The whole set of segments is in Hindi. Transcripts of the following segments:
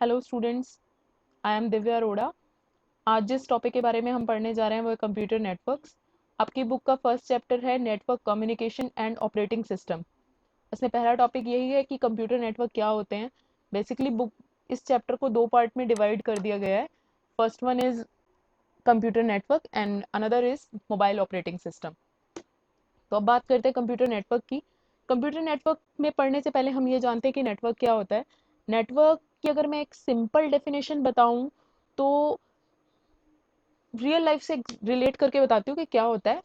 Hello students, I am Divya Arora. आज जिस टॉपिक के बारे में हम पढ़ने जा रहे हैं वो है कंप्यूटर नेटवर्क्स। आपकी बुक का फर्स्ट चैप्टर है network communication and operating system. इसमें पहला टॉपिक यही है कि कंप्यूटर नेटवर्क क्या होते हैं। बेसिकली बुक इस चैप्टर को दो पार्ट में डिवाइड कर दिया गया है। First one is computer network and another is mobile operating system. तो अब बात करते हैं कंप्यूटर नेटवर्क की। कंप्यूटर नेटवर्क में पढ़ने से पहले हम ये जानते हैं कि नेटवर्क क्या होता है। नेटवर्क की अगर मैं एक सिंपल डेफिनेशन बताऊं तो रियल लाइफ से रिलेट करके बताती हूँ कि क्या होता है।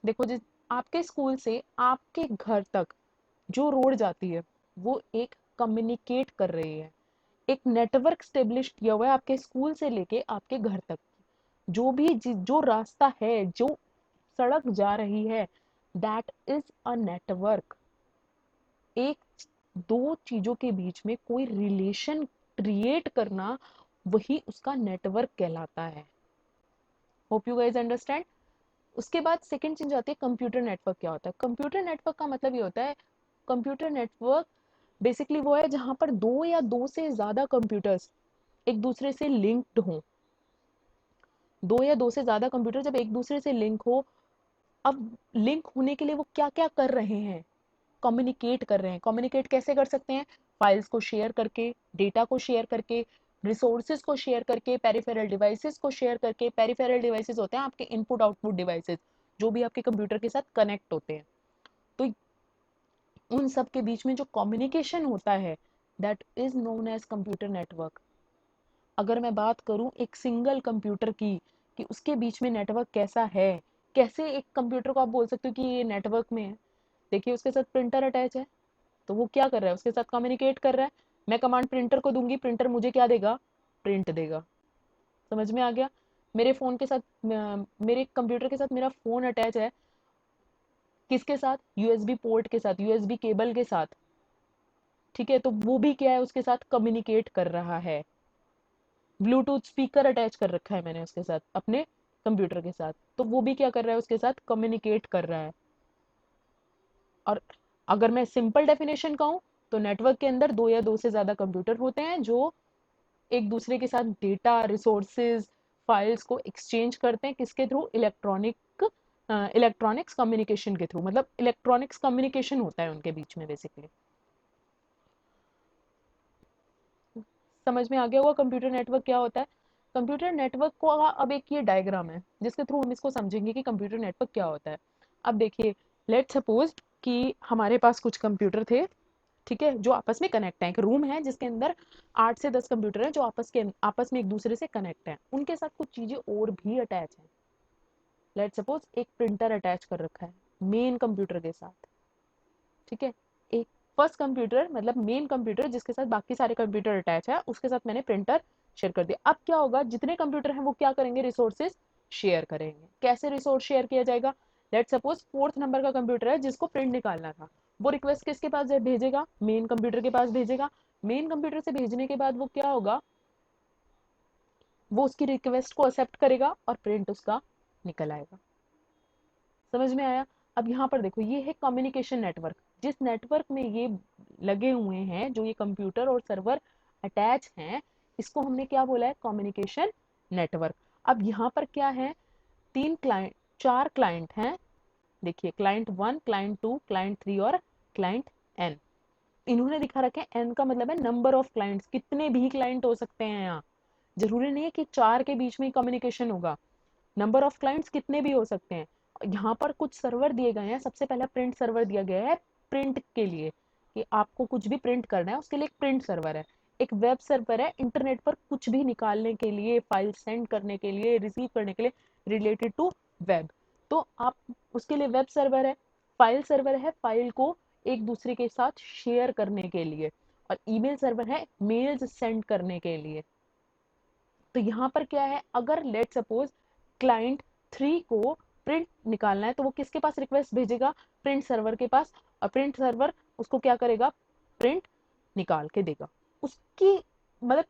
देखो, जिस आपके स्कूल से आपके घर तक जो रोड जाती है वो एक कम्युनिकेट कर रही है। एक नेटवर्क स्टेब्लिश किया हुआ है आपके स्कूल से लेके आपके घर तक। जो भी जो रास्ता है, जो सड़क जा रही है, दैट इज अ नेटवर्क। एक दो चीजों के बीच में कोई रिलेशन क्रिएट करना, वही उसका नेटवर्क कहलाता है। Hope you guys understand. उसके बाद सेकंड चीज आती है कंप्यूटर नेटवर्क क्या होता है। कंप्यूटर नेटवर्क का मतलब ये होता है, कंप्यूटर नेटवर्क बेसिकली वो है जहां पर दो या दो से ज्यादा कंप्यूटर्स एक दूसरे से लिंक्ड हो। दो या दो से ज्यादा कंप्यूटर जब एक दूसरे से लिंक हो, अब लिंक होने के लिए वो क्या क्या कर रहे हैं, कम्युनिकेट कर रहे हैं। कम्युनिकेट कैसे कर सकते हैं? फाइल्स को शेयर करके, डेटा को शेयर करके, रिसोर्सेज को शेयर करके, पेरिफेरल डिवाइसेस को शेयर करके। पेरिफेरल डिवाइसेस होते हैं आपके इनपुट आउटपुट डिवाइसेस, जो भी आपके कंप्यूटर के साथ कनेक्ट होते हैं। तो उन सब के बीच में जो कम्युनिकेशन होता है, that is known as computer network. अगर मैं बात करूं एक सिंगल कंप्यूटर की, कि उसके बीच में नेटवर्क कैसा है, कैसे एक कंप्यूटर को आप बोल सकते हो कि ये नेटवर्क में है। देखिए, उसके साथ प्रिंटर अटैच है, तो वो क्या कर रहा है? उसके साथ कम्युनिकेट कर रहा है। मैं कमांड प्रिंटर को दूंगी, प्रिंटर मुझे क्या देगा? प्रिंट देगा। समझ में आ गया? मेरे फोन के साथ, मेरे कंप्यूटर के साथ मेरा फोन अटैच है, किसके साथ? यूएसबी पोर्ट के साथ, यूएसबी केबल के साथ। ठीक है, तो वो भी क्या है? उसके साथ कम्युनिकेट कर रहा है। ब्लूटूथ स्पीकर अटैच कर रखा है मैंने उसके साथ, अपने कंप्यूटर के साथ, तो वो भी क्या कर रहा है? उसके साथ कम्युनिकेट कर रहा है। और अगर मैं सिंपल डेफिनेशन कहूँ तो नेटवर्क के अंदर दो या दो से ज्यादा कंप्यूटर होते हैं जो एक दूसरे के साथ डेटा, रिसोर्सेज, फाइल्स को एक्सचेंज करते हैं। किसके थ्रू? इलेक्ट्रॉनिक्स कम्युनिकेशन के थ्रू। मतलब इलेक्ट्रॉनिक्स कम्युनिकेशन होता है उनके बीच में बेसिकली। समझ में आ गया होगा कंप्यूटर नेटवर्क क्या होता है। कंप्यूटर नेटवर्क को अब एक ये डायग्राम है जिसके थ्रू हम इसको समझेंगे कि कंप्यूटर नेटवर्क क्या होता है। अब देखिए, लेट सपोज कि हमारे पास कुछ कंप्यूटर थे, ठीक है, जो आपस में कनेक्ट है। एक रूम है जिसके अंदर 8 से 10 कंप्यूटर हैं जो आपस में एक दूसरे से कनेक्ट हैं। उनके साथ कुछ चीजें और भी अटैच हैं। लेट सपोज एक प्रिंटर अटैच कर रखा है मेन कंप्यूटर के साथ। ठीक है, एक फर्स्ट कंप्यूटर मतलब मेन कंप्यूटर जिसके साथ बाकी सारे कंप्यूटर अटैच है, उसके साथ मैंने प्रिंटर शेयर कर दिया। अब क्या होगा? जितने कंप्यूटर हैं वो क्या करेंगे? रिसोर्सेज शेयर करेंगे। कैसे रिसोर्स शेयर किया जाएगा? लेट सपोज फोर्थ नंबर का कंप्यूटर है जिसको प्रिंट निकालना था, वो रिक्वेस्ट किसके पास भेजेगा? मेन कंप्यूटर के पास भेजेगा। मेन कंप्यूटर से भेजने के बाद वो क्या होगा? वो उसकी रिक्वेस्ट को एक्सेप्ट करेगा और प्रिंट उसका निकल आएगा। समझ में आया? अब यहाँ पर देखो, ये है कम्युनिकेशन नेटवर्क। जिस नेटवर्क में ये लगे हुए हैं, जो ये कंप्यूटर और सर्वर अटैच हैं, इसको हमने क्या बोला है? Communication network. अब यहाँ पर क्या है? तीन क्लाइंट, चार क्लाइंट हैं। देखिए, क्लाइंट 1, क्लाइंट 2, क्लाइंट 3 और क्लाइंट एन। इन्होंने दिखा रखे हैं, एन का मतलब है नंबर ऑफ क्लाइंट्स। कितने भी क्लाइंट हो सकते हैं यहाँ, जरूरी नहीं है कि चार के बीच में कम्युनिकेशन होगा। नंबर ऑफ क्लाइंट्स कितने भी हो सकते हैं। यहाँ पर कुछ सर्वर दिए गए हैं। सबसे पहला प्रिंट सर्वर दिया गया है प्रिंट के लिए, कि आपको कुछ भी प्रिंट करना है उसके लिए एक प्रिंट सर्वर है। एक वेब सर्वर है इंटरनेट पर कुछ भी निकालने के लिए, फाइल सेंड करने के लिए, रिसीव करने के लिए, रिलेटेड टू वेब। तो आप उसके लिए वेब सर्वर है। फाइल सर्वर है फाइल को एक दूसरे के साथ शेयर करने के लिए। और ईमेल सर्वर है मेल्स सेंड करने के लिए। तो यहाँ पर क्या है? अगर लेट सपोज क्लाइंट 3 को प्रिंट निकालना है तो वो किसके पास रिक्वेस्ट भेजेगा? प्रिंट सर्वर के पास। और प्रिंट सर्वर उसको क्या करेगा? प्रिंट निकाल के देगा। उसकी मतलब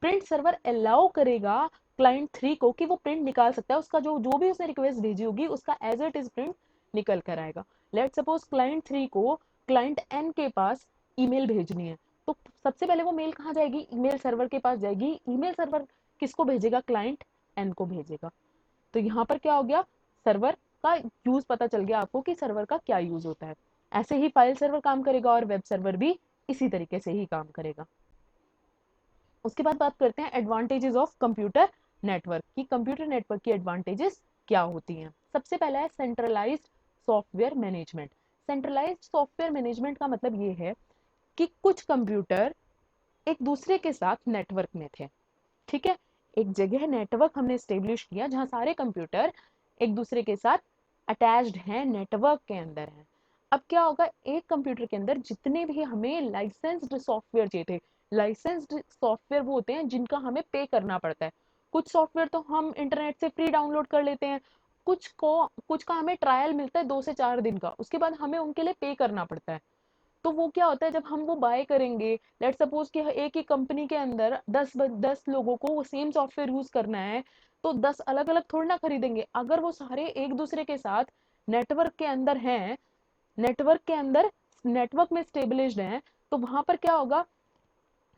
प्रिंट सर्वर अलाउ करेगा क्लाइंट 3 को कि वो प्रिंट निकाल सकता है। उसका जो जो भी उसने रिक्वेस्ट भेजी होगी उसका एज इट इज प्रिंट निकल कर आएगा। लेट सपोज क्लाइंट 3 को क्लाइंट एन के पास ईमेल भेजनी है, तो सबसे पहले वो मेल कहाँ जाएगी, ईमेल सर्वर के पास जाएगी। ईमेल सर्वर किसको भेजेगा, क्लाइंट एन को भेजेगा। तो यहाँ पर क्या हो गया, सर्वर का यूज पता चल गया आपको कि सर्वर का क्या यूज होता है। ऐसे ही फाइल सर्वर काम करेगा और वेब सर्वर भी इसी तरीके से ही काम करेगा। उसके बाद बात करते हैं एडवांटेजेस ऑफ कंप्यूटर नेटवर्क की। कंप्यूटर नेटवर्क की एडवांटेजेस क्या होती हैं। सबसे पहला है centralised software management. Centralised software management का मतलब ये है कि कुछ कंप्यूटर एक दूसरे के साथ नेटवर्क में थे, ठीक है। एक जगह नेटवर्क हमने स्टेब्लिश किया जहां सारे कंप्यूटर एक दूसरे के साथ अटैच्ड हैं, नेटवर्क के अंदर हैं। अब क्या होगा, एक कंप्यूटर के अंदर जितने भी हमें लाइसेंस्ड सॉफ्टवेयर चाहिए थे, लाइसेंस्ड सॉफ्टवेयर वो होते हैं जिनका हमें पे करना पड़ता है। कुछ सॉफ्टवेयर तो हम इंटरनेट से फ्री डाउनलोड कर लेते हैं, कुछ का हमें ट्रायल मिलता है 2 से 4 दिन का, उसके बाद हमें उनके लिए पे करना पड़ता है। तो वो क्या होता है, जब हम वो बाय करेंगे, लेट सपोज कि एक ही कंपनी के अंदर 10 लोगों को वो सेम सॉफ्टवेयर यूज करना है, तो 10 अलग अलग थोड़ी ना खरीदेंगे। अगर वो सारे एक दूसरे के साथ नेटवर्क के अंदर हैं, नेटवर्क के अंदर नेटवर्क में स्टेबलिश्ड हैं, तो वहां पर क्या होगा,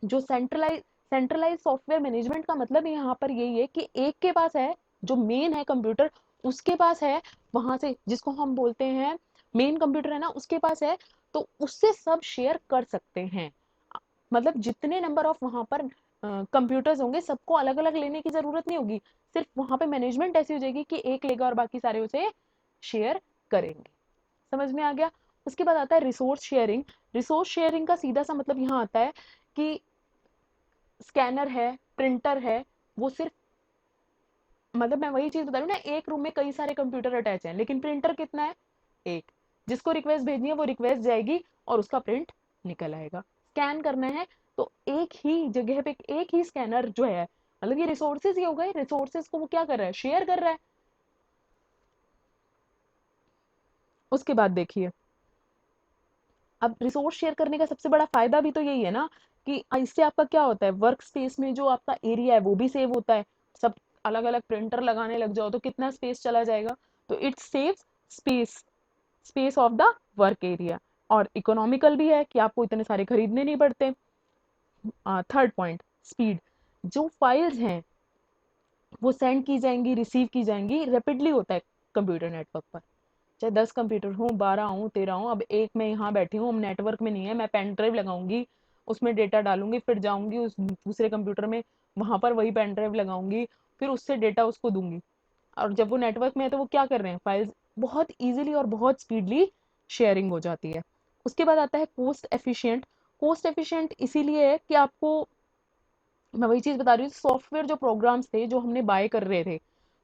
जो सेंट्रलाइज सॉफ्टवेयर मैनेजमेंट का मतलब यहाँ पर यही है कि एक के पास है, जो मेन है कंप्यूटर उसके पास है, वहां से जिसको हम बोलते हैं मेन कंप्यूटर है ना, उसके पास है, तो उससे सब शेयर कर सकते हैं। मतलब जितने नंबर ऑफ वहां पर कंप्यूटर्स होंगे सबको अलग अलग लेने की जरूरत नहीं होगी, सिर्फ वहां पे मैनेजमेंट ऐसी हो जाएगी कि एक लेगा और बाकी सारे उसे शेयर करेंगे। समझ में आ गया। उसके बाद आता है रिसोर्स शेयरिंग। रिसोर्स शेयरिंग का सीधा सा मतलब यहाँ आता है कि स्कैनर है, प्रिंटर है, वो सिर्फ, मतलब मैं वही चीज बता रही हूँ ना, एक रूम में कई सारे कंप्यूटर अटैच हैं, लेकिन प्रिंटर कितना है, एक। जिसको रिक्वेस्ट भेजनी है वो रिक्वेस्ट जाएगी और उसका प्रिंट निकल आएगा। स्कैन करना है तो एक ही जगह पे एक ही स्कैनर जो है, मतलब ये रिसोर्सेज ही हो गए, रिसोर्सेज को वो क्या कर रहा है, शेयर कर रहा है। उसके बाद देखिए, अब रिसोर्स शेयर करने का सबसे बड़ा फायदा भी तो यही है ना, कि इससे आपका क्या होता है, वर्क स्पेस में जो आपका एरिया है वो भी सेव होता है। सब अलग अलग प्रिंटर लगाने लग जाओ तो कितना स्पेस चला जाएगा, तो it saves space, space of the work area. और इकोनॉमिकल भी है कि आपको इतने सारे खरीदने नहीं पड़ते। Third point, speed. जो फाइल्स हैं वो सेंड की जाएंगी, रिसीव की जाएंगी, रेपिडली होता है कंप्यूटर नेटवर्क पर। चाहे 10 कंप्यूटर हो, 12 हो, 13 हो, अब एक मैं यहाँ बैठी हूँ, हम नेटवर्क में नहीं है, मैं पेन ड्राइव लगाऊंगी, उसमें डेटा डालूंगी, फिर जाऊंगी उस दूसरे कंप्यूटर में, वहां पर वही पेन ड्राइव लगाऊंगी, फिर उससे डेटा उसको दूंगी। और जब वो नेटवर्क में है तो वो क्या कर रहे हैं, फाइल्स बहुत इजीली और बहुत स्पीडली शेयरिंग हो जाती है। उसके बाद आता है कोस्ट एफिशिएंट। कोस्ट एफिशिएंट इसीलिए है कि आपको, मैं वही चीज बता रही हूँ, सॉफ्टवेयर जो प्रोग्राम्स थे जो हमने बाय कर रहे थे,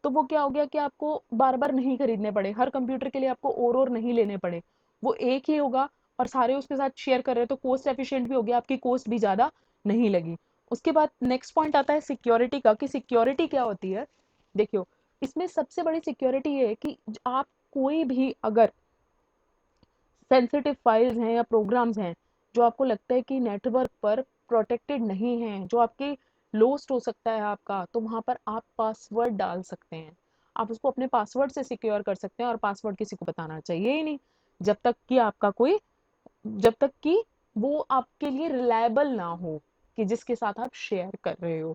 तो वो क्या हो गया कि आपको बार बार नहीं खरीदने पड़े, हर कंप्यूटर के लिए आपको और नहीं लेने पड़े, वो एक ही होगा और सारे उसके साथ शेयर कर रहे हैं, तो कोस्ट एफिशिएंट भी हो गया, आपकी कोस्ट भी ज्यादा नहीं लगी। उसके बाद नेक्स्ट पॉइंट आता है सिक्योरिटी का, कि सिक्योरिटी क्या होती है। देखियो, इसमें सबसे बड़ी सिक्योरिटी ये है कि आप कोई भी अगर सेंसिटिव फाइल्स हैं या प्रोग्राम्स हैं जो आपको लगता है कि नेटवर्क पर प्रोटेक्टेड नहीं है, जो आपके लोस्ट हो सकता है आपका, तो वहां पर आप पासवर्ड डाल सकते हैं। आप उसको अपने पासवर्ड से सिक्योर कर सकते हैं और पासवर्ड किसी को बताना चाहिए ही नहीं, जब तक कि आपका कोई, जब तक कि वो आपके लिए रिलायबल ना हो, कि जिसके साथ आप शेयर कर रहे हो।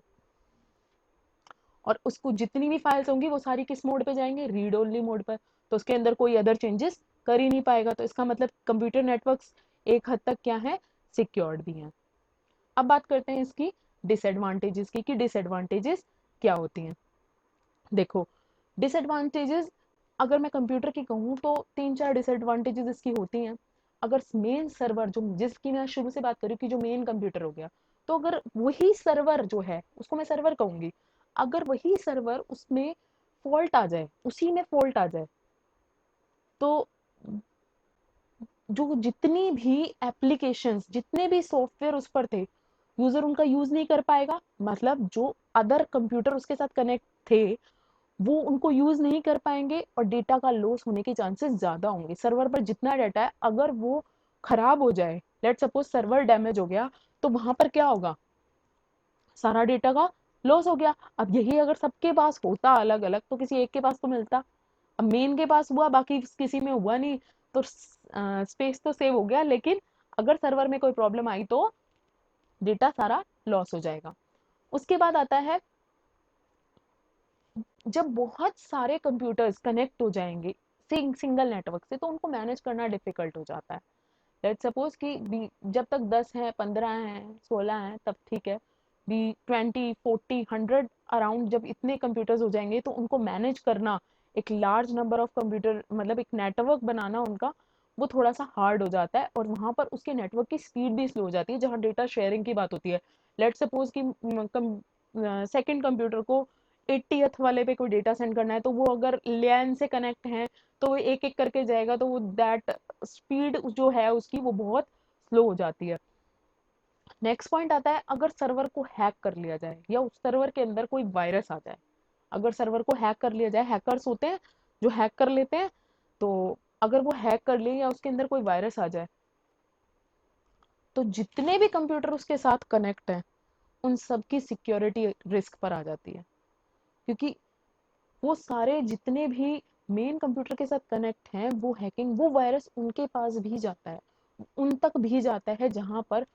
और उसको जितनी भी फाइल्स होंगी वो सारी किस मोड पे जाएंगे, रीड ओनली मोड पर, तो उसके अंदर कोई अदर चेंजेस कर ही नहीं पाएगा। तो इसका मतलब कंप्यूटर नेटवर्क्स एक हद तक क्या है, सिक्योर्ड भी हैं। अब बात करते हैं इसकी डिसएडवांटेजेस की, कि डिसएडवांटेजेस क्या होती हैं। देखो, डिसएडवांटेजेस अगर मैं कंप्यूटर की कहूँ तो 3-4 डिसएडवांटेजेस इसकी होती हैं। अगर मेन सर्वर, जो जिसकी मैं शुरू से बात करूँ कि जो मेन कंप्यूटर हो गया, तो अगर वही सर्वर जो है उसको मैं सर्वर कहूंगी, अगर वही सर्वर उसमें फॉल्ट आ जाए, उसी में फॉल्ट आ जाए, तो जो जितनी भी एप्लीकेशंस, जितने भी सॉफ्टवेयर उस पर थे, यूजर उनका यूज नहीं कर पाएगा। मतलब जो अदर कंप्यूटर उसके साथ कनेक्ट थे वो उनको यूज नहीं कर पाएंगे और डेटा का लॉस होने के चांसेस ज्यादा होंगे। सर्वर पर जितना डाटा है अगर वो खराब हो जाए, लेट सपोज सर्वर डैमेज हो गया, तो वहां पर क्या होगा, सारा डेटा का लॉस हो गया। अब यही अगर सबके पास होता अलग अलग तो किसी एक के पास तो मिलता, अब मेन के पास हुआ बाकी किसी में हुआ नहीं, तो स्पेस तो सेव हो गया, लेकिन अगर सर्वर में कोई प्रॉब्लम आई तो डेटा सारा लॉस हो जाएगा। उसके बाद आता है जब बहुत सारे कंप्यूटर्स कनेक्ट हो जाएंगे सिंगल नेटवर्क से, तो उनको मैनेज करना डिफिकल्ट हो जाता है। लेट्स सपोज कि जब तक 10 हैं, 15 हैं, 16 हैं, तब ठीक है। बी 20 40 100 अराउंड जब इतने कंप्यूटर्स हो जाएंगे, तो उनको मैनेज करना, एक लार्ज नंबर ऑफ कंप्यूटर मतलब एक नेटवर्क बनाना उनका, वो थोड़ा सा हार्ड हो जाता है। और वहां पर उसके नेटवर्क की स्पीड भी स्लो हो जाती है जहां डेटा शेयरिंग की बात होती है। लेट्स सपोज कि सेकंड कंप्यूटर को 80th वाले पे कोई डेटा सेंड करना है, तो वो अगर लैन से कनेक्ट है तो वो एक एक करके जाएगा, तो वो दैट स्पीड जो है उसकी वो बहुत स्लो हो जाती है। नेक्स्ट पॉइंट आता है अगर सर्वर को हैक कर लिया जाए या उस सर्वर के अंदर कोई वायरस आ जाए। अगर सर्वर को हैक कर लिया जाए, हैकर्स होते हैं जो हैक कर लेते हैं, तो अगर वो हैक कर ले या उसके अंदर कोई वायरस आ जाए, तो जितने भी कंप्यूटर उसके साथ कनेक्ट हैं उन सबकी सिक्योरिटी रिस्क पर आ जाती है। क्योंकि वो सारे जितने भी मेन कंप्यूटर के साथ कनेक्ट हैं, वो हैकिंग, वो वायरस उनके पास भी जाता है, उन तक भी जाता है, जहां पर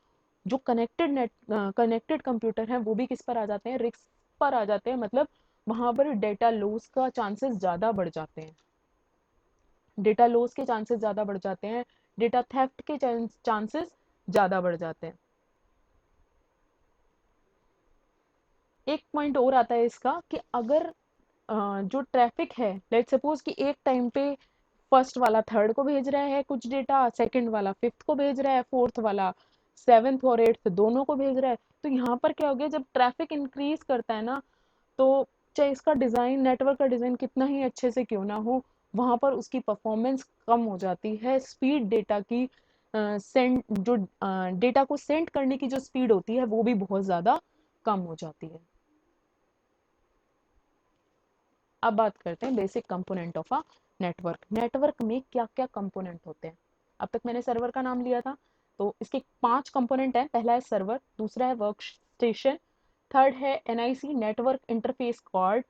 जो कनेक्टेड कंप्यूटर हैं वो भी किस पर आ जाते हैं, रिस्क पर आ जाते हैं। मतलब वहां पर डेटा लॉस का चांसेस ज्यादा बढ़ जाते हैं, डेटा लॉस के चांसेस ज्यादा बढ़ जाते हैं, डेटा थेफ्ट के चांसेस ज्यादा बढ़ जाते हैं। एक पॉइंट और आता है इसका कि अगर जो ट्रैफिक है, लेट्स सपोज कि एक टाइम पे फर्स्ट वाला थर्ड को भेज रहा है कुछ डेटा, सेकंड वाला फिफ्थ को भेज रहा है, फोर्थ वाला सेवेंथ और एट्थ दोनों को भेज रहा है, तो यहाँ पर क्या हो गया, जब ट्रैफिक इंक्रीज करता है ना, तो चाहे इसका डिजाइन, नेटवर्क का डिजाइन कितना ही अच्छे से क्यों ना हो, वहां पर उसकी परफॉर्मेंस कम हो जाती है। स्पीड डेटा की सेंड जो डेटा को सेंड करने की जो स्पीड होती है वो भी बहुत ज्यादा कम हो जाती है। अब बात करते हैं basic component of a network. Network में क्या क्या कंपोनेंट होते हैं। अब तक मैंने सर्वर का नाम लिया था, तो इसके 5 कंपोनेंट हैं। पहला है सर्वर, दूसरा है वर्क स्टेशन, थर्ड है NIC network interface card,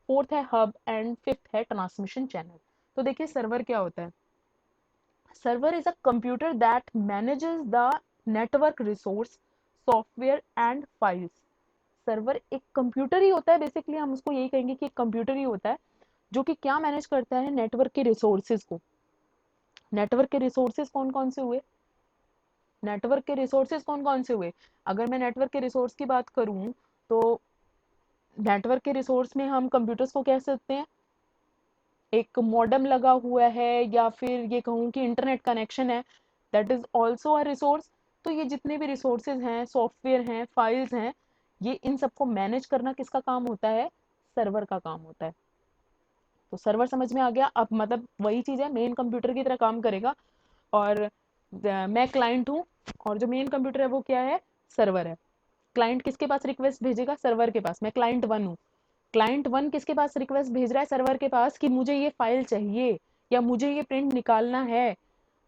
fourth है हब एंड फिफ्थ है ट्रांसमिशन चैनल। तो देखिए सर्वर क्या होता है। Server is a computer that manages the network resource, software and files. Server एक कंप्यूटर ही होता है, बेसिकली हम उसको यही कहेंगे कि एक कंप्यूटर ही होता है जो कि क्या मैनेज करता है, नेटवर्क के रिसोर्सेज को। नेटवर्क के रिसोर्सेज कौन कौन से हुए, नेटवर्क के रिसोर्सेज कौन कौन से हुए। अगर मैं नेटवर्क के रिसोर्स की बात करूं, तो नेटवर्क के रिसोर्स में हम कंप्यूटर्स को कह सकते हैं, एक मॉडेम लगा हुआ है, या फिर ये कहूँ कि इंटरनेट कनेक्शन है, that is also a resource. तो ये जितने भी रिसोर्सेज हैं, सॉफ्टवेयर हैं, फाइल्स हैं, ये इन सबको मैनेज करना किसका काम होता है, सर्वर का काम होता है। तो सर्वर समझ में आ गया। अब मतलब वही चीज है, मेन कंप्यूटर की तरह काम करेगा। और मैं क्लाइंट हूँ, और जो मेन कंप्यूटर है वो क्या है, सर्वर है। क्लाइंट किसके पास रिक्वेस्ट भेजेगा, सर्वर के पास। मैं क्लाइंट वन हूँ, क्लाइंट वन किसके पास रिक्वेस्ट भेज रहा है, सर्वर के पास, कि मुझे ये फाइल चाहिए या मुझे ये प्रिंट निकालना है।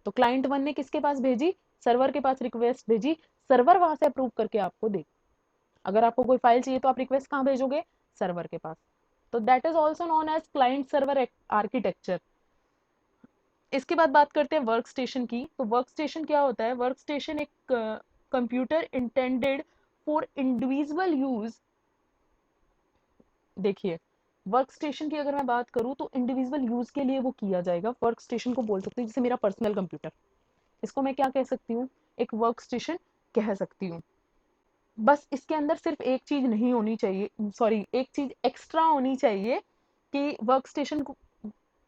तो क्लाइंट वन ने किसके पास भेजी, सर्वर के पास रिक्वेस्ट भेजी, सर्वर वहां से अप्रूव करके आपको दे। अगर आपको कोई फाइल चाहिए तो आप रिक्वेस्ट कहाँ भेजोगे, सर्वर के पास। तो that is also known as client server architecture. इसके बाद बात करते हैं वर्क स्टेशन की। तो वर्क स्टेशन क्या होता है, वर्क स्टेशन एक computer intended for individual use. देखिए वर्क स्टेशन की अगर मैं बात करूं, तो इंडिविजुअल यूज के लिए वो किया जाएगा। वर्क स्टेशन को बोल सकते हैं जैसे मेरा पर्सनल कंप्यूटर, इसको मैं क्या कह सकती हूँ, एक वर्क स्टेशन कह सकती हूँ। बस इसके अंदर सिर्फ एक चीज नहीं होनी चाहिए, सॉरी एक चीज एक्स्ट्रा होनी चाहिए, कि वर्क स्टेशन को,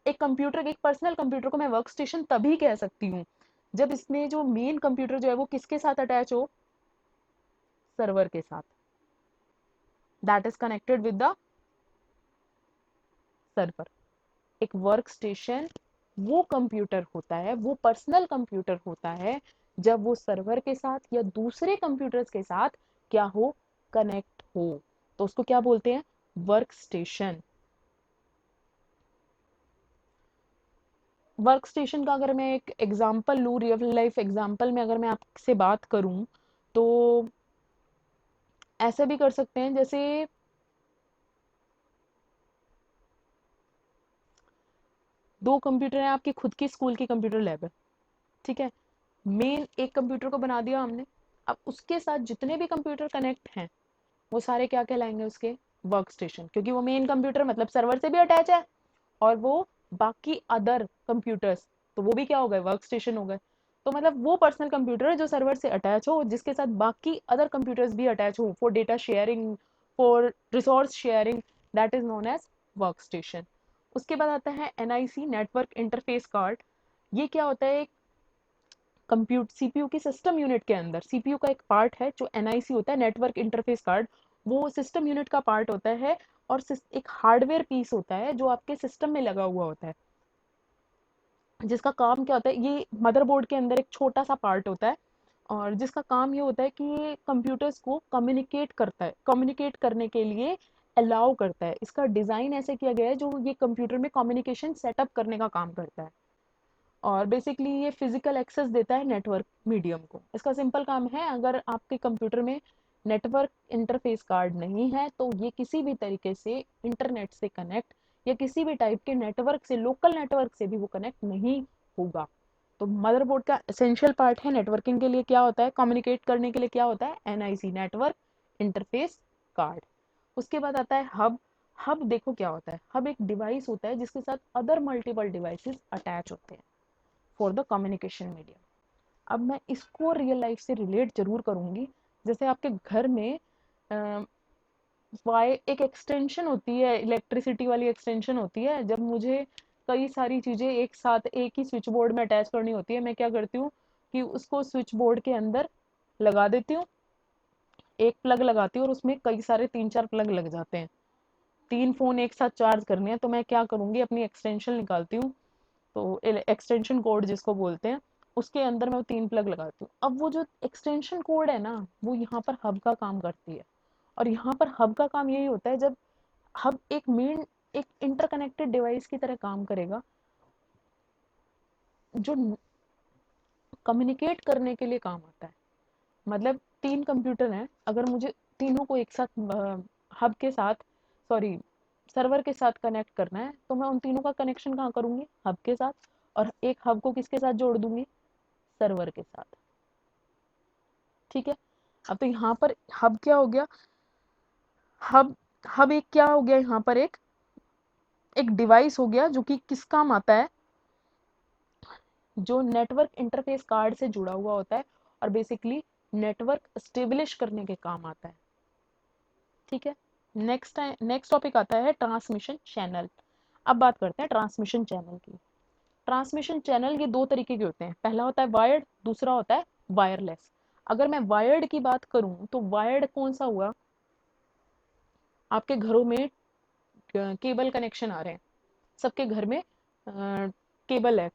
एक कंप्यूटर, एक पर्सनल कंप्यूटर को मैं वर्क स्टेशन तभी कह सकती हूँ जब इसमें जो मेन कंप्यूटर जो है वो किसके साथ अटैच हो, सर्वर के साथ, that is connected with the server. एक वर्क स्टेशन वो कंप्यूटर होता है, वो पर्सनल कंप्यूटर होता है जब वो सर्वर के साथ या दूसरे कंप्यूटर्स के साथ क्या हो, कनेक्ट हो, तो उसको क्या बोलते हैं, वर्क स्टेशन। वर्क स्टेशन का अगर मैं एक एग्जांपल लूँ, रियल लाइफ एग्जांपल में अगर मैं आपसे बात करूं, तो ऐसे भी कर सकते हैं, जैसे दो कंप्यूटर हैं, आपकी खुद की स्कूल की कंप्यूटर लैब है, ठीक है। मेन एक कंप्यूटर को बना दिया हमने, अब उसके साथ जितने भी कंप्यूटर कनेक्ट हैं वो सारे क्या कहलाएंगे, उसके वर्क स्टेशन, क्योंकि वो मेन कंप्यूटर मतलब सर्वर से भी अटैच है, और वो बाकी अदर कंप्यूटर्स तो वो भी क्या हो गए, वर्क स्टेशन हो गए। तो मतलब वो पर्सनल कंप्यूटर जो सर्वर से अटैच हो, जिसके साथ बाकी अदर कंप्यूटर्स भी अटैच हो for data sharing, for resource sharing, that is known as work station. उसके बाद आता है एनआईसी, नेटवर्क इंटरफेस कार्ड। ये क्या होता है, एक कंप्यूटर सीपीयू की सिस्टम यूनिट के अंदर सीपीयू का एक पार्ट है जो एनआईसी होता है, नेटवर्क इंटरफेस कार्ड। वो सिस्टम यूनिट का पार्ट होता है, और एक हार्डवेयर पीस होता है जो आपके सिस्टम में लगा हुआ होता है, जिसका काम क्या होता है, ये मदरबोर्ड के अंदर एक छोटा सा पार्ट होता है, और जिसका काम ये होता है कि ये कंप्यूटर्स को कम्युनिकेट करता है, कम्युनिकेट करने के लिए अलाउ करता है। इसका डिज़ाइन ऐसे किया गया है जो ये कंप्यूटर में कम्युनिकेशन सेटअप करने का काम करता है, और बेसिकली ये फिजिकल एक्सेस देता है नेटवर्क मीडियम को। इसका सिंपल काम है, अगर आपके कंप्यूटर में नेटवर्क इंटरफेस कार्ड नहीं है तो ये किसी भी तरीके से इंटरनेट से कनेक्ट, या किसी भी टाइप के नेटवर्क से, लोकल नेटवर्क से भी वो कनेक्ट नहीं होगा। तो मदरबोर्ड का एसेंशियल पार्ट है, नेटवर्किंग के लिए क्या होता है, कम्युनिकेट करने के लिए क्या होता है, एनआईसी, नेटवर्क इंटरफेस कार्ड। उसके बाद आता है हब। हब देखो क्या होता है, हब एक डिवाइस होता है जिसके साथ अदर मल्टीपल डिवाइसेस अटैच होते हैं फॉर द कम्युनिकेशन मीडियम। अब मैं इसको रियल लाइफ से रिलेट जरूर करूंगी। जैसे आपके घर में वाई एक एक्सटेंशन होती है, इलेक्ट्रिसिटी वाली एक्सटेंशन होती है, जब मुझे कई सारी चीजें एक साथ एक ही स्विच बोर्ड में अटैच करनी होती है, मैं क्या करती हूँ कि उसको स्विच बोर्ड के अंदर लगा देती हूँ, एक प्लग लगाती हूँ, और उसमें कई सारे 3-4 प्लग लग जाते हैं। 3 फोन एक साथ चार्ज करने हैं तो मैं क्या करूंगी, अपनी एक्सटेंशन निकालती हूँ, तो एक्सटेंशन कोड जिसको बोलते हैं, उसके अंदर मैं वो 3 प्लग लगाती हूँ। अब वो जो एक्सटेंशन कोड है ना, वो यहाँ पर हब का काम करती है। और यहाँ पर हब का काम यही होता है, जब हब एक मेन, एक इंटरकनेक्टेड डिवाइस की तरह काम करेगा, जो कम्युनिकेट करने के लिए काम आता है। मतलब 3 कंप्यूटर हैं, अगर मुझे तीनों को एक साथ हब के साथ, सॉरी, सर्वर के साथ कनेक्ट करना है, तो मैं उन तीनों का कनेक्शन कहाँ करूंगी, हब के साथ। और एक हब को किसके साथ जोड़ दूंगी, सर्वर के साथ। ठीक है। अब तो यहाँ पर हब क्या हो गया, हब हब एक क्या हो गया, यहाँ पर एक एक डिवाइस हो गया जो कि किस काम आता है, जो नेटवर्क इंटरफेस कार्ड से जुड़ा हुआ होता है, और बेसिकली नेटवर्क स्टेब्लिश करने के काम आता है। ठीक है। नेक्स्ट टॉपिक आता है ट्रांसमिशन चैनल। अब बात करते हैं ट्रांसमिशन चैनल की। ट्रांसमिशन चैनल ये दो तरीके के होते हैं, पहला होता है वायर्ड, दूसरा होता है वायरलेस। अगर मैं वायर्ड की बात करूं तो वायर्ड कौन सा हुआ, आपके घरों में केबल कनेक्शन आ रहे हैं, सबके घर में केबल है,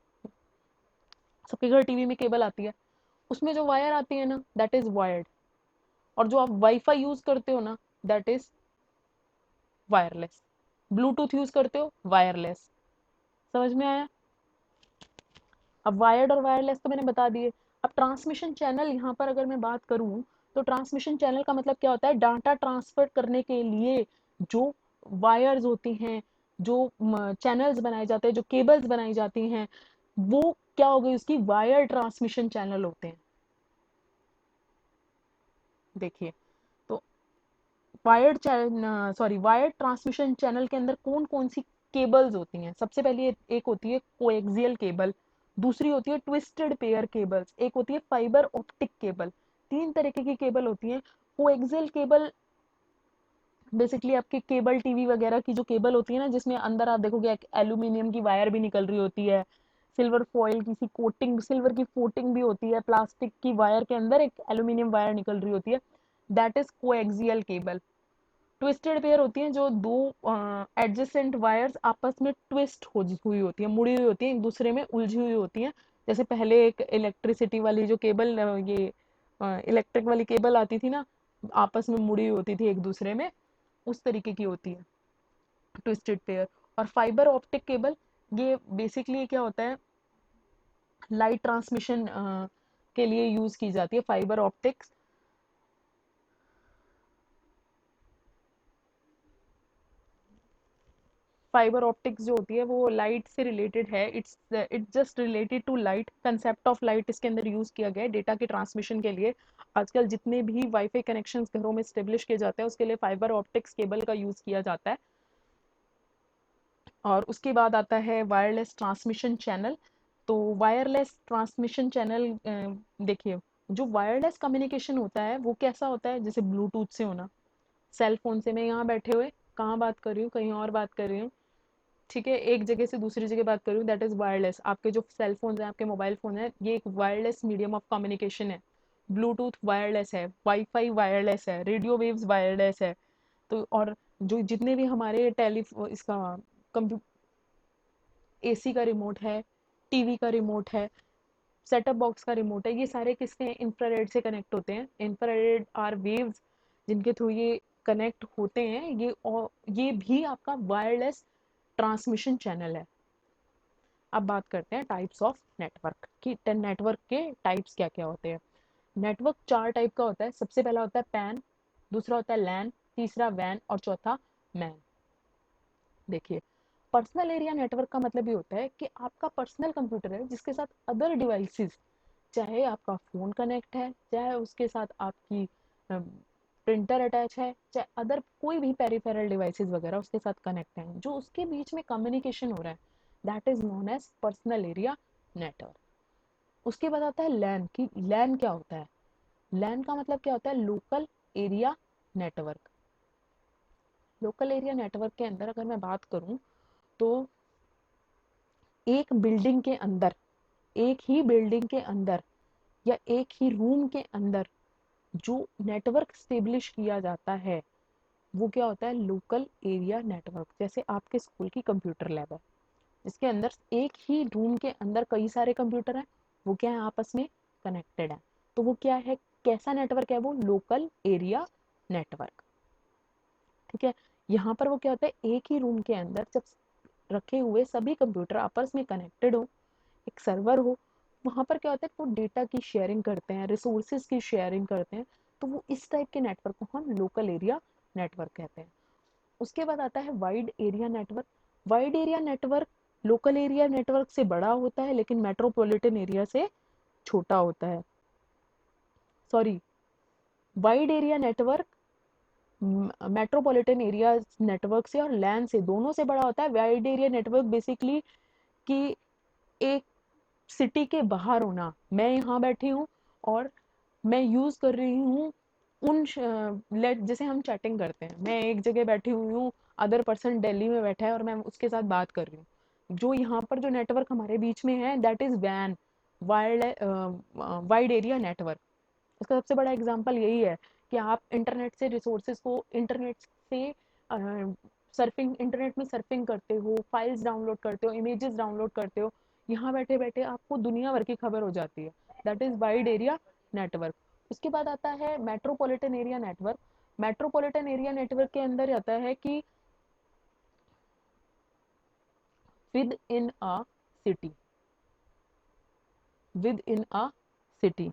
सबके घर टीवी में केबल आती है, उसमें जो वायर आती है ना, दैट इज वायर्ड। और जो आप वाईफाई यूज करते हो ना, that is wireless. Bluetooth use करते हो, वायरलेस। समझ में आया। अब वायर्ड और वायरलेस तो मैंने बता दिए। अब ट्रांसमिशन चैनल, यहाँ पर अगर मैं बात करूँ तो ट्रांसमिशन चैनल का मतलब क्या होता है, डाटा ट्रांसफर करने के लिए जो वायर्स होती हैं, जो चैनल्स बनाए जाते हैं, जो केबल्स बनाई जाती हैं, वो क्या हो गई, उसकी वायर ट्रांसमिशन चैनल होते हैं। देखिए, तो wired channel, sorry, wired transmission channel के अंदर कौन कौन सी केबल्स होती हैं, सबसे पहले एक होती है कोएक्सियल केबल, दूसरी होती है ट्विस्टेड पेयर केबल्स, एक होती है फाइबर ऑप्टिक केबल। 3 तरीके की केबल होती हैं। कोएक्सियल केबल बेसिकली आपके केबल टीवी वगैरह की जो केबल होती है ना, जिसमें अंदर आप देखोगे एल्यूमिनियम की वायर भी निकल रही होती है, सिल्वर फॉइल की सी कोटिंग, सिल्वर की कोटिंग भी होती है, प्लास्टिक की वायर के अंदर एक एल्यूमिनियम वायर निकल रही होती है, that is coaxial cable. Twisted pair होती हैं, जो दो एडजेसेंट वायर्स आपस में ट्विस्ट हो हुई होती है, मुड़ी हुई होती है, एक दूसरे में उलझी हुई होती हैं। जैसे पहले एक इलेक्ट्रिसिटी वाली जो केबल, ये इलेक्ट्रिक वाली केबल आती थी ना, आपस में मुड़ी हुई होती थी एक दूसरे में, उस तरीके की होती है ट्विस्टेड पेयर। और फाइबर ऑप्टिक केबल, ये बेसिकली क्या होता है, लाइट ट्रांसमिशन के लिए यूज की जाती है फाइबर ऑप्टिक्स। फाइबर ऑप्टिक्स जो होती है वो लाइट से रिलेटेड है, it's just related to light, concept of light इसके अंदर यूज किया गया है डेटा के ट्रांसमिशन के लिए। आजकल जितने भी वाईफाई कनेक्शंस घरों में स्टेब्लिश किए जाते हैं उसके लिए फाइबर ऑप्टिक्स केबल का यूज किया जाता है। और उसके बाद आता है वायरलेस ट्रांसमिशन चैनल। तो वायरलेस ट्रांसमिशन चैनल, देखिए, जो वायरलेस कम्युनिकेशन होता है वो कैसा होता है, जैसे ब्लूटूथ से होना। सेल फोन से मैं यहाँ बैठे हुए कहाँ बात कर रही हूँ, कहीं और बात कर रही हूँ, ठीक है, एक जगह से दूसरी जगह बात कर रही हूँ, दैट इज वायरलेस। आपके जो सेल फोन है, आपके मोबाइल फोन है, ये एक वायरलेस मीडियम ऑफ कम्युनिकेशन है। ब्लूटूथ वायरलेस है, वाईफाई वायरलेस है, रेडियो वेव्स वायरलेस है। तो और जो जितने भी हमारे इसका कंप्यू एसी का रिमोट है, टीवी का रिमोट है, सेटअप बॉक्स का रिमोट है, ये सारे किसके हैं, इंफ्रारेड से कनेक्ट होते हैं। इंफ्रारेड आर वेव्स जिनके थ्रू ये कनेक्ट होते हैं, ये भी आपका वायरलेस ट्रांसमिशन चैनल है। अब बात करते हैं टाइप्स ऑफ नेटवर्क कि नेटवर्क के टाइप्स क्या क्या होते हैं। नेटवर्क 4 टाइप का होता है। सबसे पहला होता है पैन, दूसरा होता है लैन, तीसरा वैन और चौथा मैन। देखिए, पर्सनल एरिया नेटवर्क का मतलब ये होता है कि आपका पर्सनल कंप्यूटर है जिसके साथ अदर डिवाइसेस, चाहे आपका फ़ोन कनेक्ट है, चाहे उसके साथ आपकी प्रिंटर अटैच है, चाहे अदर कोई भी पेरिफेरल डिवाइसेस वगैरह उसके साथ कनेक्ट हैं, जो उसके बीच में कम्युनिकेशन हो रहा है, that is known as personal area network. उसके बाद आता है लैन कि लैन क्या होता है। लैन का मतलब क्या होता है, local area network. Local area network के अंदर अगर मैं बात करूं तो एक बिल्डिंग के अंदर, एक ही बिल्डिंग के अंदर या एक ही रूम के अंदर जो नेटवर्क स्टेब्लिश किया जाता है वो क्या होता है, लोकल एरिया नेटवर्क। जैसे आपके स्कूल की कंप्यूटर लैब है, इसके अंदर एक ही रूम के अंदर कई सारे कंप्यूटर हैं, वो क्या है, आपस में कनेक्टेड है। तो वो क्या है, कैसा नेटवर्क है, वो लोकल एरिया नेटवर्क। ठीक है, यहाँ पर वो क्या होता है, एक ही रूम के अंदर जब रखे हुए सभी कंप्यूटर आपस में कनेक्टेड हो, एक सर्वर हो, वहां पर क्या होता है, वो डेटा की शेयरिंग करते हैं, रिसोर्सेज की शेयरिंग करते हैं। तो वो इस टाइप के नेटवर्क को हम लोकल एरिया नेटवर्क कहते हैं। उसके बाद आता है wide area network. Wide area network local area network से बड़ा होता है लेकिन मेट्रोपॉलिटन एरिया से छोटा होता है। Sorry, wide area network metropolitan area network से और लैन से, दोनों से बड़ा होता है। वाइड एरिया नेटवर्क बेसिकली कि एक सिटी के बाहर होना, मैं यहाँ बैठी हूँ और मैं यूज कर रही हूँ लेट जैसे हम चैटिंग करते हैं, मैं एक जगह बैठी हुई हूँ, अदर पर्सन दिल्ली में बैठा है और मैं उसके साथ बात कर रही हूँ। जो यहाँ पर जो नेटवर्क हमारे बीच में है that is when, wide area network. इसका सबसे बड़ा एग्जांपल यही है कि आप इंटरनेट से रिसोर्सेज को, इंटरनेट से सर्फिंग, इंटरनेट में सर्फिंग करते हो, फाइल्स डाउनलोड करते हो, इमेजेस डाउनलोड करते हो, यहाँ बैठे बैठे आपको दुनिया भर की खबर हो जाती है। That is wide area network. उसके बाद आता है metropolitan area network. Metropolitan area network के अंदर आता है कि with in a city, with in a city,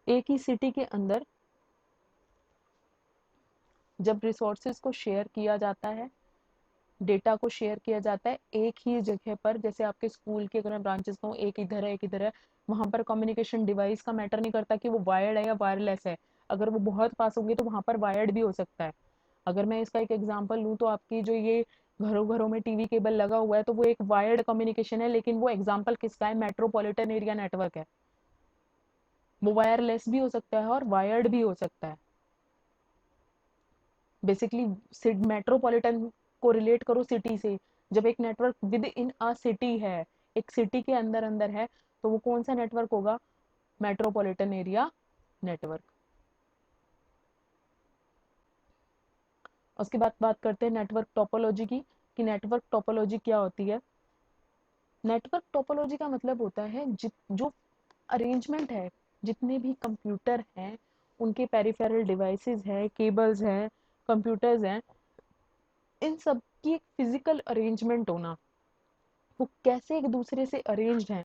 एक ही सिटी के अंदर जब रिसोर्सेज को शेयर किया जाता है, डेटा को शेयर किया जाता है एक ही जगह पर, जैसे आपके स्कूल के अगर मैं ब्रांचेस कहूँ, एक इधर है एक इधर है, वहां पर कम्युनिकेशन डिवाइस का मैटर नहीं करता कि वो वायर्ड है या वायरलेस है। अगर वो बहुत पास होंगे तो वहां पर वायर्ड भी हो सकता है। अगर मैं इसका एक एग्जांपल लूँ तो आपकी जो ये घरों घरों में टीवी केबल लगा हुआ है तो वो एक वायर्ड कम्युनिकेशन है, लेकिन वो एग्जाम्पल किसका है, मेट्रोपॉलिटन एरिया नेटवर्क है। वो वायरलेस भी हो सकता है और वायर्ड भी हो सकता है। बेसिकली मेट्रोपॉलिटन को रिलेट करो सिटी से। जब एक network with in a city है, एक सिटी के अंदर अंदर है, तो वो कौन सा नेटवर्क होगा, मेट्रोपॉलिटन एरिया नेटवर्क। उसके बाद बात करते हैं नेटवर्क टोपोलॉजी की, कि नेटवर्क टोपोलॉजी क्या होती है। नेटवर्क टोपोलॉजी का मतलब होता है जो अरेंजमेंट है, जितने भी कंप्यूटर हैं, उनके पेरिफेरल डिवाइसेस हैं, केबल्स हैं, कंप्यूटर्स हैं, इन सब की एक फिजिकल अरेंजमेंट होना, वो कैसे एक दूसरे से अरेंज्ड हैं,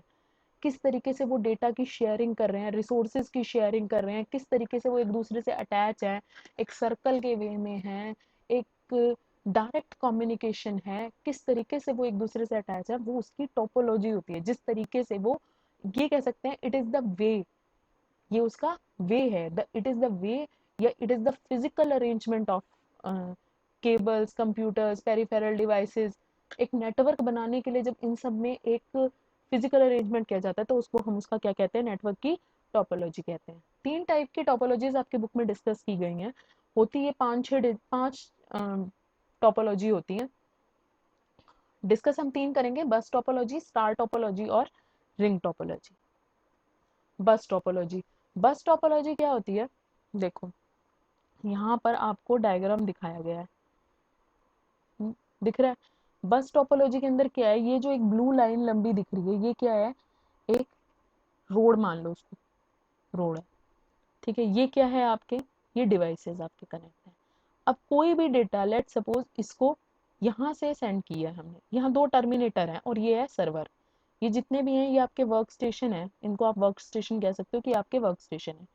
किस तरीके से वो डेटा की शेयरिंग कर रहे हैं, रिसोर्सेज की शेयरिंग कर रहे हैं, किस तरीके से वो एक दूसरे से अटैच है, एक सर्कल के वे में है, एक डायरेक्ट कम्युनिकेशन है, किस तरीके से वो एक दूसरे से अटैच है, वो उसकी टोपोलॉजी होती है, जिस तरीके से वो, ये कह सकते हैं इट इज द वे, ये उसका वे है, इट इज द वे, या it is the physical arrangement of cables, computers, peripheral devices. एक नेटवर्क बनाने के लिए जब इन सब में एक फिजिकल अरेंजमेंट किया जाता है तो उसको हम उसका क्या कहते हैं, नेटवर्क की टोपोलॉजी कहते हैं। 3 टाइप की टोपोलॉजीज आपकी बुक में डिस्कस की गई हैं, होती है 5 टोपोलॉजी होती हैं। डिस्कस हम 3 करेंगे, बस टोपोलॉजी, स्टार टोपोलॉजी और रिंग टोपोलॉजी। बस टोपोलॉजी, बस टोपोलॉजी क्या होती है, देखो यहाँ पर आपको डायग्राम दिखाया गया है, दिख रहा है। बस टोपोलॉजी के अंदर क्या है, ये जो एक ब्लू लाइन लंबी दिख रही है, ये क्या है, एक रोड मान लो उसको, रोड है, ठीक है। ये क्या है आपके, ये डिवाइसेस आपके कनेक्ट है। अब कोई भी डेटा, लेट सपोज इसको यहाँ से सेंड किया है हमने, यहाँ 2 टर्मिनेटर हैं और ये है सर्वर। ये जितने भी हैं ये आपके वर्क स्टेशन है, इनको आप वर्क स्टेशन कह सकते हो कि आपके वर्क स्टेशन है।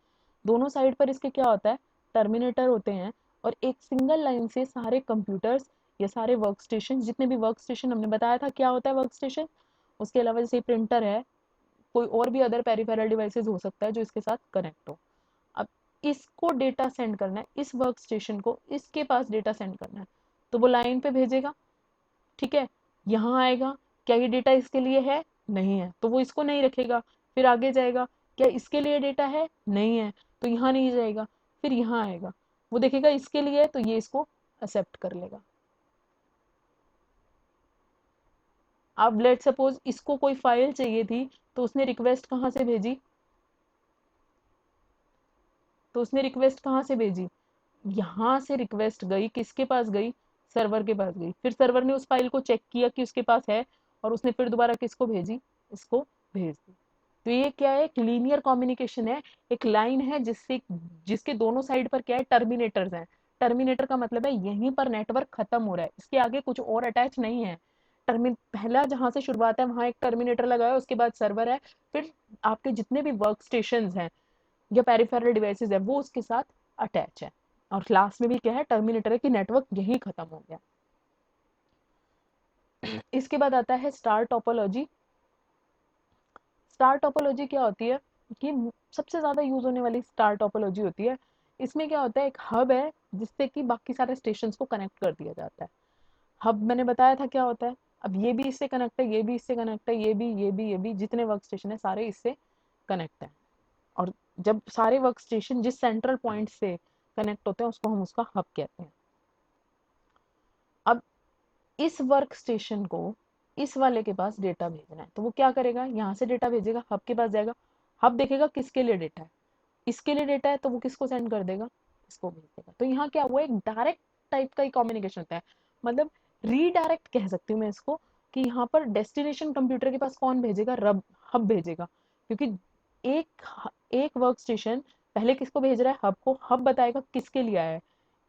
दोनों साइड पर इसके क्या होता है, टर्मिनेटर होते हैं, और एक सिंगल लाइन से सारे कंप्यूटर्स या सारे वर्क स्टेशन, जितने भी वर्क स्टेशन हमने बताया था क्या होता है वर्क स्टेशन, उसके अलावा जैसे प्रिंटर है, कोई और भी अदर पेरिफेरल डिवाइसेस हो सकता है जो इसके साथ कनेक्ट हो। अब इसको डेटा सेंड करना है, इस वर्क स्टेशन को इसके पास डेटा सेंड करना है, तो वो लाइन पे भेजेगा, ठीक है। यहाँ आएगा, क्या ये डेटा इसके लिए है, नहीं है, तो वो इसको नहीं रखेगा। फिर आगे जाएगा, क्या इसके लिए डेटा है, नहीं है, तो यहाँ नहीं जाएगा। फिर यहाँ आएगा, वो देखेगा इसके लिए है तो ये इसको एक्सेप्ट कर लेगा। अब लेट सपोज इसको कोई फाइल चाहिए थी, तो उसने रिक्वेस्ट कहाँ से भेजी, तो उसने रिक्वेस्ट कहाँ से भेजी, यहाँ से रिक्वेस्ट गई, किसके पास गई, सर्वर के पास गई। फिर सर्वर ने उस फाइल को चेक किया कि उसके पास है, और उसने फिर दोबारा किसको भेजी, इसको भेज दी। तो ये क्या है, एक लीनियर कम्युनिकेशन है, एक लाइन है जिससे, जिसके दोनों साइड पर क्या है, टर्मिनेटर्स हैं। टर्मिनेटर का मतलब है यहीं पर नेटवर्क खत्म हो रहा है, इसके आगे कुछ और अटैच नहीं है। पहला जहां से शुरुआत है वहां एक टर्मिनेटर लगा है, उसके बाद सर्वर है, फिर आपके जितने भी वर्क स्टेशन हैं या पेरिफेरल डिवाइसेस है वो उसके साथ अटैच है, और क्लास में भी क्या है, टर्मिनेटर है कि नेटवर्क यही खत्म हो गया। इसके बाद आता है स्टार टोपोलॉजी। स्टार टोपोलॉजी क्या होती है कि सबसे ज्यादा यूज होने वाली स्टार टोपोलॉजी होती है। इसमें क्या होता है, एक हब है जिससे कि बाकी सारे स्टेशन को कनेक्ट कर दिया जाता है। हब मैंने बताया था क्या होता है, अब ये भी इससे कनेक्ट है, ये भी इससे कनेक्ट है, ये भी जितने वर्क स्टेशन है सारे इससे कनेक्ट है। और जब सारे वर्क स्टेशन जिस सेंट्रल पॉइंट से कनेक्ट होते हैं उसको हम उसका हब कहते हैं। अब इस वर्क स्टेशन को इस वाले के पास डेटा भेजना है, तो वो क्या करेगा, यहाँ से डेटा भेजेगा, हब के पास जाएगा, हब देखेगा किसके लिए डेटा है, इसके लिए डेटा है, तो वो किसको सेंड कर देगा, इसको भेज देगा। तो यहाँ क्या हुआ, एक डायरेक्ट टाइप का ही कम्युनिकेशन होता है, मतलब रीडायरेक्ट कह सकती हूँ मैं इसको, कि यहाँ पर डेस्टिनेशन कंप्यूटर के पास कौन भेजेगा, रब हब भेजेगा, क्योंकि एक एक वर्क स्टेशन पहले किसको भेज रहा है, हब को, हब बताएगा किसके लिए आया है,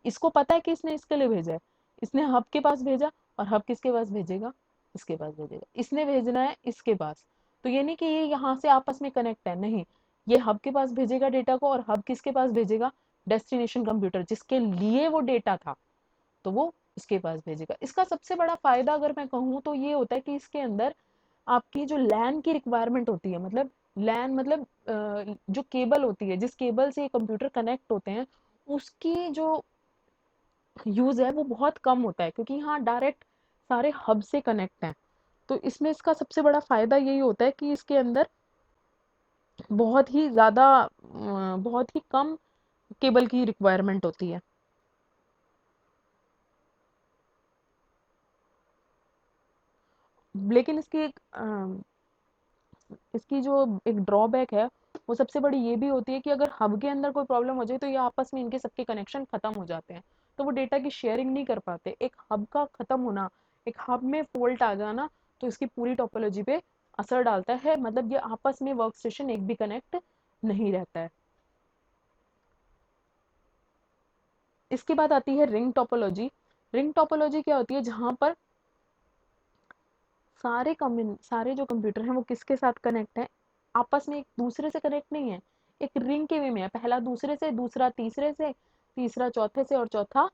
इसको पता है कि इसने इसके लिए भेजा है, इसने हब के पास भेजा, और हब किसके पास भेजेगा, इसके पास भेजेगा, इसने भेजना है इसके पास। तो ये नहीं कि ये यहाँ से आपस में कनेक्ट है, नहीं, ये हब के पास भेजेगा डेटा को, और हब किसके पास भेजेगा, डेस्टिनेशन कंप्यूटर जिसके लिए वो डेटा था, तो वो इसके पास भेजेगा। इसका सबसे बड़ा फायदा अगर मैं कहूँ तो ये होता है कि इसके अंदर आपकी जो लैन की रिक्वायरमेंट होती है, मतलब लैन मतलब जो केबल होती है, जिस केबल से ये कंप्यूटर कनेक्ट होते हैं, उसकी जो यूज है वो बहुत कम होता है, क्योंकि यहाँ डायरेक्ट सारे हब से कनेक्ट हैं। तो इसमें इसका सबसे बड़ा फायदा यही होता है कि इसके अंदर बहुत ही ज्यादा बहुत ही कम केबल की रिक्वायरमेंट होती है। लेकिन इसकी जो एक ड्रॉबैक है, वो सबसे बड़ी ये भी होती है कि अगर हब के अंदर कोई प्रॉब्लम हो जाए तो ये आपस में इनके सबके कनेक्शन खत्म हो जाते हैं, तो वो डेटा की शेयरिंग नहीं कर पाते। एक हब का खत्म होना, एक हब में फॉल्ट आ जाना, तो इसकी पूरी टोपोलॉजी पे असर डालता है, मतलब ये आपस में वर्क स्टेशन एक भी कनेक्ट नहीं रहता है। इसके बाद आती है रिंग टोपोलॉजी। रिंग टोपोलॉजी क्या होती है, जहां पर सारे जो कंप्यूटर हैं वो किसके साथ कनेक्ट है, आपस में एक दूसरे से कनेक्ट नहीं है, एक रिंग के वे में है, पहला दूसरे से, दूसरा तीसरे से, तीसरा चौथे से, और चौथा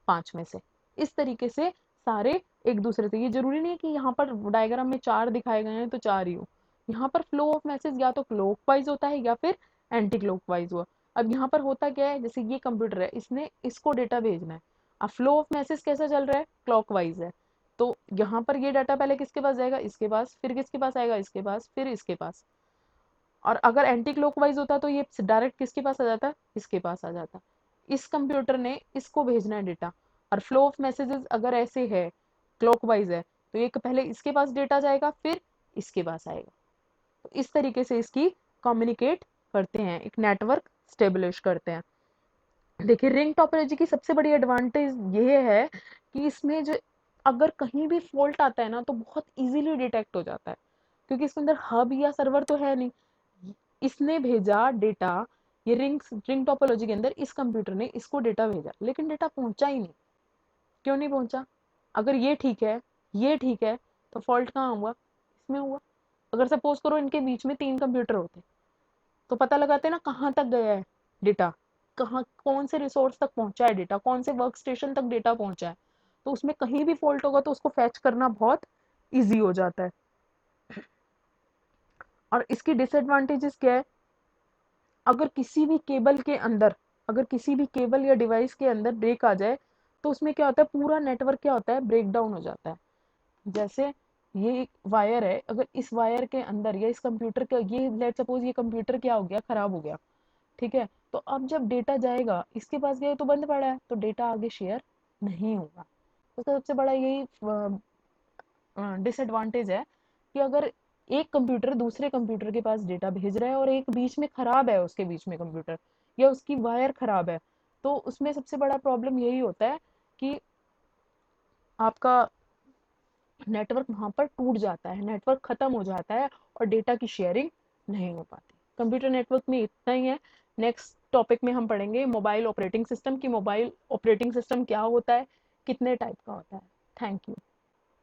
पांचवें से। इस तरीके से सारे एक दूसरे से, ये जरूरी नहीं है कि यहाँ पर डायग्राम में 4 दिखाए गए हैं तो 4 ही हो। यहाँ पर फ्लो ऑफ मैसेज या तो क्लॉकवाइज होता है या फिर एंटी क्लॉकवाइज हुआ। अब यहाँ पर होता क्या है, जैसे ये कंप्यूटर है, इसने इसको डेटा भेजना है। अब फ्लो ऑफ मैसेज कैसा चल रहा है, क्लॉकवाइज है। तो यहाँ पर ये डाटा पहले किसके पास जाएगा, इसके पास, फिर किसके पास आएगा, इसके पास, फिर इसके पास। और अगर एंटी क्लॉकवाइज होता तो ये डायरेक्ट किसके पास आ जाता, इसके पास आ जाता। इस कंप्यूटर ने इसको भेजना है डेटा, और फ्लो ऑफ मैसेजेस अगर ऐसे है, क्लॉकवाइज है, तो ये पहले इसके पास डेटा जाएगा फिर इसके पास आएगा। तो इस तरीके से इसकी कम्युनिकेट करते हैं, एक नेटवर्क स्टेब्लिश करते हैं। देखिए रिंग टोपोलॉजी की सबसे बड़ी एडवांटेज ये है कि इसमें जो अगर कहीं भी फॉल्ट आता है ना तो बहुत इजीली डिटेक्ट हो जाता है, क्योंकि इसके अंदर हब या सर्वर तो है नहीं। इसने भेजा डेटा, ये रिंग टोपोलॉजी के अंदर इस कंप्यूटर ने इसको डेटा भेजा, लेकिन डेटा पहुंचा ही नहीं। क्यों नहीं पहुंचा, अगर ये ठीक है, ये ठीक है, तो फॉल्ट कहाँ हुआ, इसमें हुआ। अगर सपोज करो इनके बीच में 3 कंप्यूटर होते तो पता लगाते ना कहाँ तक गया है डेटा, कहाँ कौन से रिसोर्स तक पहुंचा है डेटा, कौन से वर्क स्टेशन तक डेटा पहुंचा है। तो उसमें कहीं भी फॉल्ट होगा तो उसको फैच करना बहुत ईजी हो जाता है। और इसकी डिसएडवांटेजेस क्या है, अगर किसी भी केबल के अंदर, अगर किसी भी केबल या डिवाइस के अंदर ब्रेक आ जाए तो उसमें क्या होता है, पूरा नेटवर्क क्या होता है, ब्रेक डाउन हो जाता है। जैसे ये एक वायर है, अगर इस वायर के अंदर या इस कंप्यूटर का, ये लेट सपोज ये कंप्यूटर क्या हो गया, खराब हो गया, ठीक है, तो अब जब डेटा जाएगा इसके पास गया तो बंद पड़ा है, तो डेटा आगे शेयर नहीं होगा। तो सबसे बड़ा यही डिसएडवांटेज है कि अगर एक कंप्यूटर दूसरे कंप्यूटर के पास डेटा भेज रहा है और एक बीच में खराब है, उसके बीच में कंप्यूटर या उसकी वायर खराब है, तो उसमें सबसे बड़ा प्रॉब्लम यही होता है कि आपका नेटवर्क वहां पर टूट जाता है, नेटवर्क खत्म हो जाता है और डेटा की शेयरिंग नहीं हो पाती। कंप्यूटर नेटवर्क में इतना ही है। नेक्स्ट टॉपिक में हम पढ़ेंगे मोबाइल ऑपरेटिंग सिस्टम, की मोबाइल ऑपरेटिंग सिस्टम क्या होता है, कितने टाइप का होता है। Thank you.